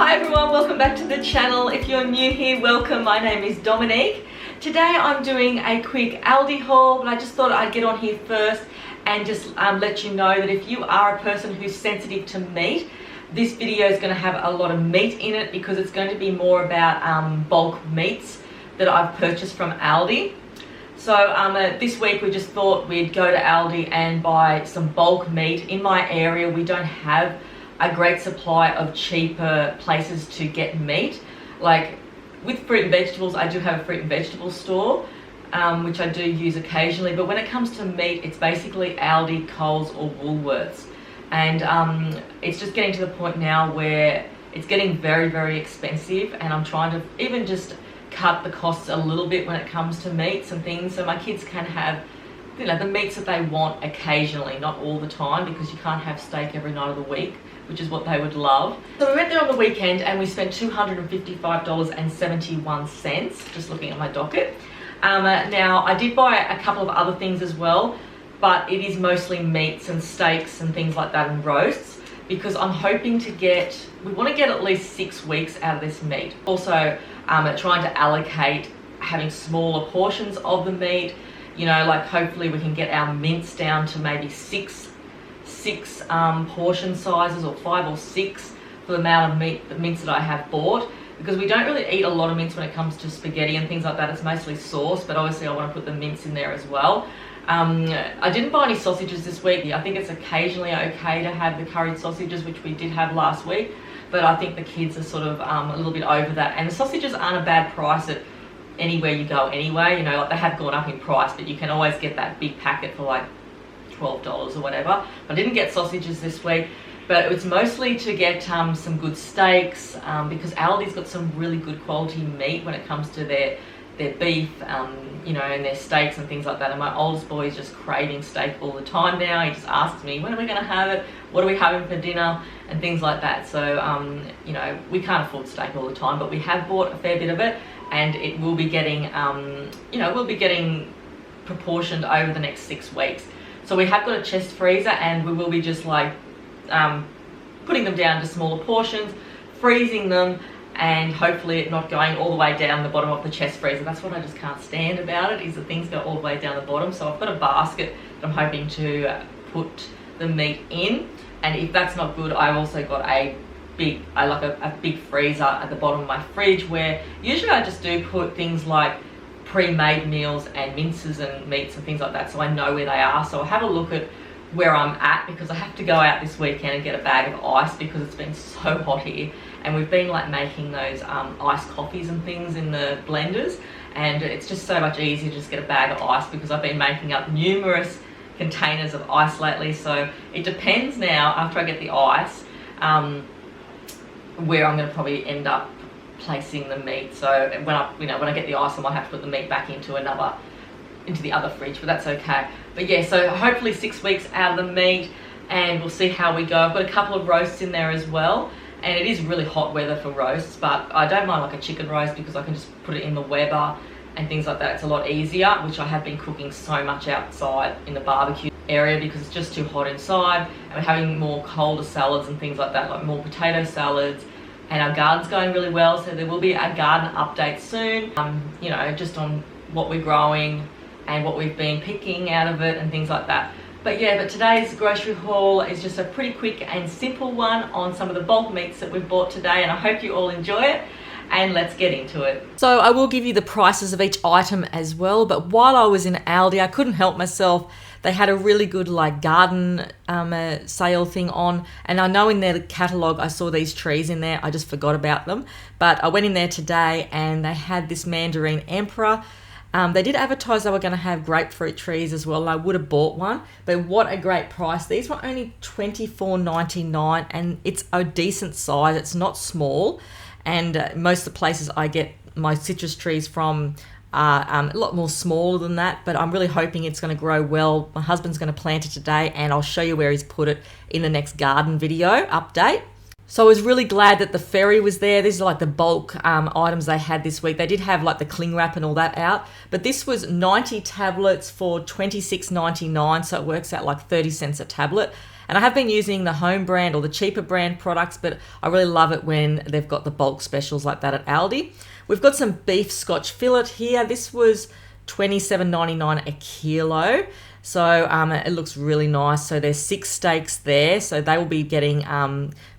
Hi everyone, welcome back to the channel. If you're new here, welcome. My name is Dominique. Today I'm doing a quick Aldi haul, but I just thought I'd get on here first and just let you know that if you are a person who's sensitive to meat, this video is going to have a lot of meat in it because it's going to be more about bulk meats that I've purchased from Aldi. So this week we just thought we'd go to Aldi and buy some bulk meat. In my area we don't have a great supply of cheaper places to get meat. Like with fruit and vegetables, I do have a fruit and vegetable store, which I do use occasionally, but when it comes to meat, it's basically Aldi, Coles or Woolworths. And it's just getting to the point now where it's getting very, very expensive, and I'm trying to even just cut the costs a little bit when it comes to meats and things, so my kids can have, you know, the meats that they want occasionally, not all the time, because you can't have steak every night of the week, which is what they would love. So we went there on the weekend and we spent $255.71, just looking at my docket. Now I did buy a couple of other things as well, but it is mostly meats and steaks and things like that and roasts, because I'm hoping to we want to get at least 6 weeks out of this meat. Also trying to allocate having smaller portions of the meat, you know, like hopefully we can get our mince down to maybe six portion sizes, or 5 or 6 for the amount of meat, the mince that I have bought, because we don't really eat a lot of mince when it comes to spaghetti and things like that. It's mostly sauce, but obviously I want to put the mince in there as well. I didn't buy any sausages this week. I think it's occasionally okay to have the curried sausages, which we did have last week, but I think the kids are sort of a little bit over that, and the sausages aren't a bad price at anywhere you go anyway. You know, like they have gone up in price, but you can always get that big packet for like $12 or whatever. I didn't get sausages this week, but it was mostly to get some good steaks, because Aldi's got some really good quality meat when it comes to their beef, you know, and their steaks and things like that. And my oldest boy is just craving steak all the time now. He just asks me, when are we going to have it? What are we having for dinner? And things like that. So, you know, we can't afford steak all the time, but we have bought a fair bit of it, and it will be getting, you know, we'll be getting proportioned over the next 6 weeks. So we have got a chest freezer, and we will be just like putting them down to smaller portions, freezing them, and hopefully it not going all the way down the bottom of the chest freezer. That's what I just can't stand about it, is that things go all the way down the bottom. So I've got a basket that I'm hoping to put the meat in, and if that's not good, I've also got a big freezer at the bottom of my fridge, where usually I just do put things like pre-made meals and minces and meats and things like that, so I know where they are. So I'll have a look at where I'm at, because I have to go out this weekend and get a bag of ice because it's been so hot here, and we've been like making those iced coffees and things in the blenders, and it's just so much easier to just get a bag of ice, because I've been making up numerous containers of ice lately. So it depends now, after I get the ice, where I'm going to probably end up placing the meat. So when I get the ice, I might have to put the meat back into the other fridge, but that's okay. But yeah, so hopefully 6 weeks out of the meat, and we'll see how we go. I've got a couple of roasts in there as well, and it is really hot weather for roasts, but I don't mind like a chicken roast, because I can just put it in the Weber and things like that. It's a lot easier, which I have been cooking so much outside in the barbecue area because it's just too hot inside, and we're having more colder salads and things like that, like more potato salads. And our garden's going really well, so there will be a garden update soon, you know, just on what we're growing and what we've been picking out of it and things like that. But yeah, but today's grocery haul is just a pretty quick and simple one on some of the bulk meats that we've bought today, and I hope you all enjoy it, and let's get into it. So I will give you the prices of each item as well, but while I was in Aldi, I couldn't help myself. They had a really good like garden sale thing on, and I know in their catalogue I saw these trees in there. I just forgot about them, but I went in there today and they had this mandarin emperor. They did advertise they were going to have grapefruit trees as well, and I would have bought one, but what a great price. These were only $24.99, and it's a decent size. It's not small, and most of the places I get my citrus trees from a lot more smaller than that, but I'm really hoping it's going to grow well. My husband's going to plant it today, and I'll show you where he's put it in the next garden video update. So I was really glad that the ferry was there. These are like the bulk items they had this week. They did have like the cling wrap and all that out, but this was 90 tablets for $26.99, so it works out like 30 cents a tablet. And I have been using the home brand or the cheaper brand products, but I really love it when they've got the bulk specials like that at Aldi. We've got some beef Scotch fillet here. This was $27.99 a kilo. So it looks really nice. So there's 6 steaks there. So they will be getting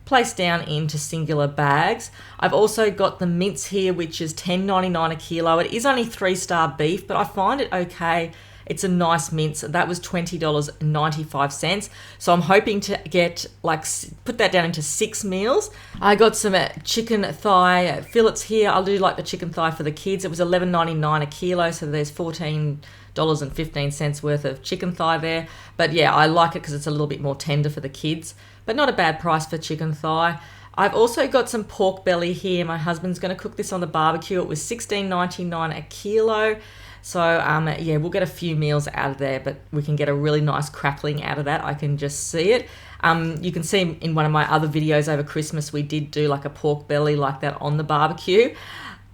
placed down into singular bags. I've also got the mince here, which is $10.99 a kilo. It is only 3-star beef, but I find it okay. It's a nice mince. That was $20.95. So I'm hoping to get put that down into 6 meals. I got some chicken thigh fillets here. I'll do like the chicken thigh for the kids. It was $11.99 a kilo. So there's $14.15 worth of chicken thigh there. But yeah, I like it because it's a little bit more tender for the kids, but not a bad price for chicken thigh. I've also got some pork belly here. My husband's going to cook this on the barbecue. It was $16.99 a kilo. So yeah, we'll get a few meals out of there, but we can get a really nice crackling out of that. I can just see it. You can see in one of my other videos over Christmas, we did do like a pork belly like that on the barbecue.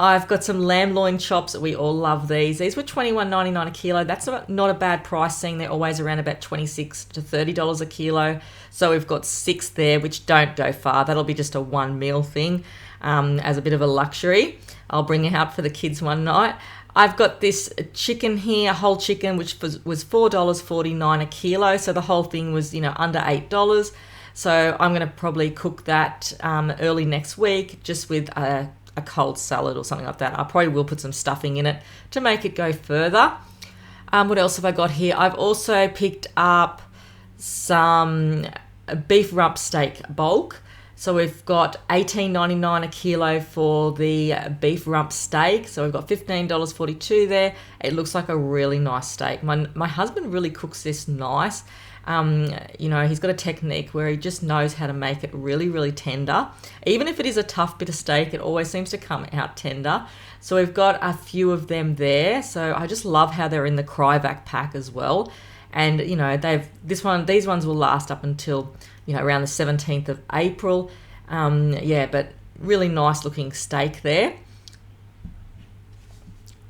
I've got some lamb loin chops. We all love these. These were $21.99 a kilo. That's not a bad price, seeing they're always around about $26 to $30 a kilo. So we've got 6 there, which don't go far. That'll be just a 1 meal thing as a bit of a luxury. I'll bring it out for the kids one night. I've got this chicken here, whole chicken, which was $4.49 a kilo. So the whole thing was, under $8. So I'm going to probably cook that early next week, just with a cold salad or something like that. I probably will put some stuffing in it to make it go further. What else have I got here? I've also picked up some beef rump steak bulk. So we've got $18.99 a kilo for the beef rump steak. So we've got $15.42 there. It looks like a really nice steak. My husband really cooks this nice. He's got a technique where he just knows how to make it really, really tender. Even if it is a tough bit of steak, it always seems to come out tender. So we've got a few of them there. So I just love how they're in the Cryovac pack as well. And, these ones will last up until, around the 17th of April. But really nice looking steak there.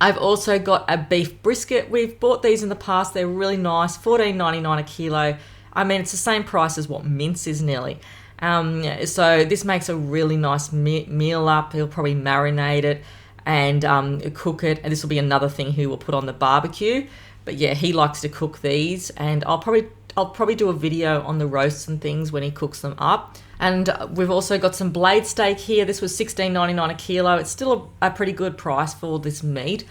I've also got a beef brisket. We've bought these in the past. They're really nice, $14.99 a kilo. I mean, it's the same price as what mince is nearly. So this makes a really nice meal up. He'll probably marinate it and cook it. And this will be another thing he will put on the barbecue. But yeah, he likes to cook these, and I'll probably do a video on the roasts and things when he cooks them up. And we've also got some blade steak here. This was $16.99 a kilo. It's still a pretty good price for this meat.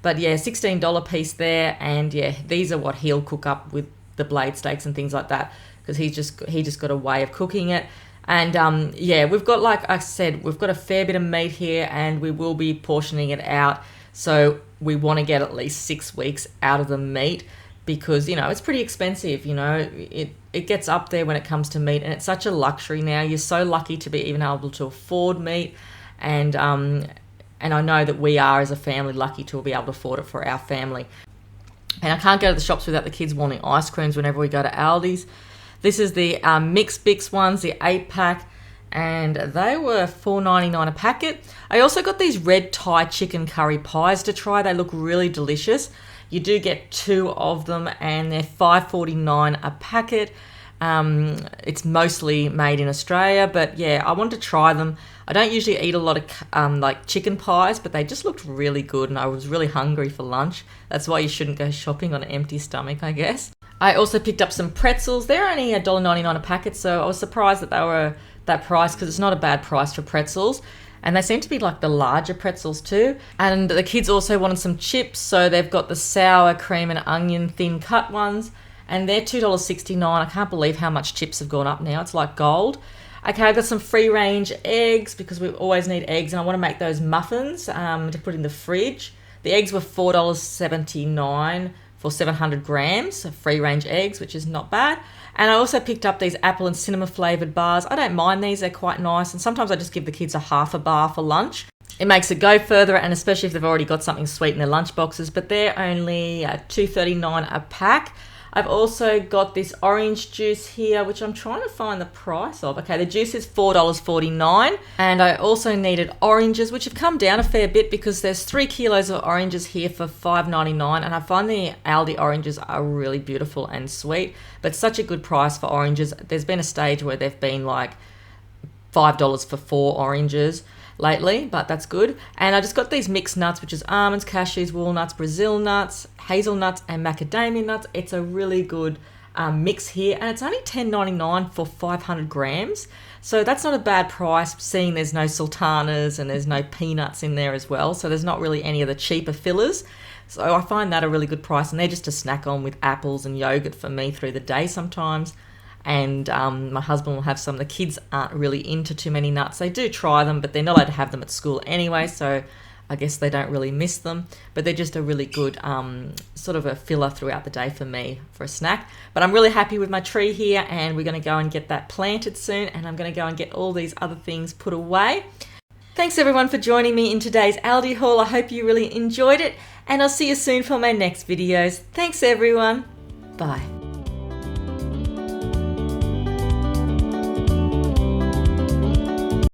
But yeah, $16 piece there. And yeah, these are what he'll cook up with the blade steaks and things like that, because he just got a way of cooking it. And we've got, like I said, we've got a fair bit of meat here, and we will be portioning it out. So we want to get at least 6 weeks out of the meat, because it's pretty expensive. It gets up there when it comes to meat, and it's such a luxury now. You're so lucky to be even able to afford meat, and I know that we are, as a family, lucky to be able to afford it for our family. And I can't go to the shops without the kids wanting ice creams whenever we go to Aldi's. This is the Mix Bix ones, the 8-pack, and they were $4.99 a packet. I also got these red Thai chicken curry pies to try. They look really delicious. You do get 2 of them, and they're $5.49 a packet. It's mostly made in Australia, but yeah, I wanted to try them. I don't usually eat a lot of like chicken pies, but they just looked really good, and I was really hungry for lunch. That's why you shouldn't go shopping on an empty stomach, I guess. I also picked up some pretzels. They're only $1.99 a packet, so I was surprised that they were that price, because it's not a bad price for pretzels. And they seem to be like the larger pretzels too. And the kids also wanted some chips, so they've got the sour cream and onion thin cut ones, and they're $2.69. I can't believe how much chips have gone up now. It's like gold. Okay, I got some free range eggs, because we always need eggs, and I want to make those muffins to put in the fridge. The eggs were $4.79 for 700 grams of free range eggs, which is not bad. And I also picked up these apple and cinnamon flavoured bars. I don't mind these, they're quite nice. And sometimes I just give the kids a half a bar for lunch. It makes it go further, and especially if they've already got something sweet in their lunch boxes. But they're only $2.39 a pack. I've also got this orange juice here, which I'm trying to find the price of. Okay, the juice is $4.49. And I also needed oranges, which have come down a fair bit because there's 3 kilos of oranges here for $5.99. And I find the Aldi oranges are really beautiful and sweet, but such a good price for oranges. There's been a stage where they've been like $5 for 4 oranges lately, but that's good. And I just got these mixed nuts, which is almonds, cashews, walnuts, Brazil nuts, hazelnuts, and macadamia nuts. It's a really good mix here, and it's only $10.99 for 500 grams. So that's not a bad price, seeing there's no sultanas and there's no peanuts in there as well. So there's not really any of the cheaper fillers. So I find that a really good price, and they're just to snack on with apples and yogurt for me through the day sometimes. And my husband will have some. The kids aren't really into too many nuts. They do try them, but they're not allowed to have them at school anyway, so I guess they don't really miss them. But they're just a really good sort of a filler throughout the day for me for a snack. But I'm really happy with my tree here, and we're going to go and get that planted soon, and I'm going to go and get all these other things put away. Thanks everyone for joining me in today's Aldi haul. I hope you really enjoyed it, and I'll see you soon for my next videos. Thanks everyone. Bye.